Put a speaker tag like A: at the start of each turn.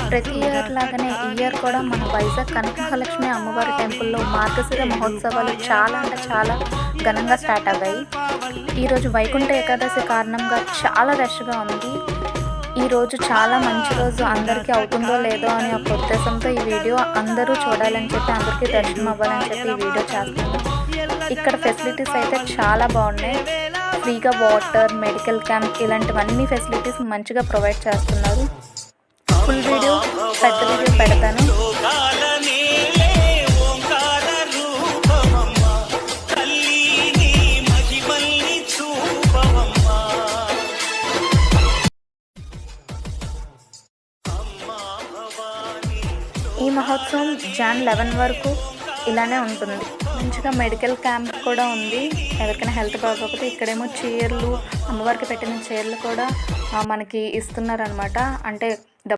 A: ప్రతి ఇయర్ లాగానే ఈ ఇయర్ కూడా మన వైజాగ్ కనకమహాలక్ష్మి అమ్మవారి టెంపుల్లో మార్గశిర మహోత్సవాలు చాలా అంటే చాలా ఘనంగా స్టార్ట్ అయ్యాయి. ఈరోజు వైకుంఠ ఏకాదశి కారణంగా చాలా రష్గా ఉంది. ఈరోజు చాలా మంచి రోజు, అందరికీ అవుతుందో లేదో అని ఒక ఉద్దేశంతో ఈ వీడియో అందరూ చూడాలని చెప్పి, అందరికీ దర్శనం అవ్వాలని చెప్పి ఈ వీడియో చేస్తాను. ఇక్కడ ఫెసిలిటీస్ అయితే చాలా బాగున్నాయి. ఫ్రీగా వాటర్, మెడికల్ క్యాంప్ ఇలాంటివన్నీ ఫెసిలిటీస్ మంచిగా ప్రొవైడ్ చేస్తున్నారు. ఫుల్ వీడియో, పెద్ద వీడియో పెడతాను. ఈ మహోత్సవం జాన్ 11 వరకు ఇలానే ఉంటుంది. మంచిగా మెడికల్ క్యాంప్ కూడా ఉంది. ఎవరికైనా హెల్త్ బాగోకపోతే ఇక్కడేమో చైర్లు, అమ్మవారికి పెట్టిన చైర్లు కూడా మనకి ఇస్తున్నారనమాట. అంటే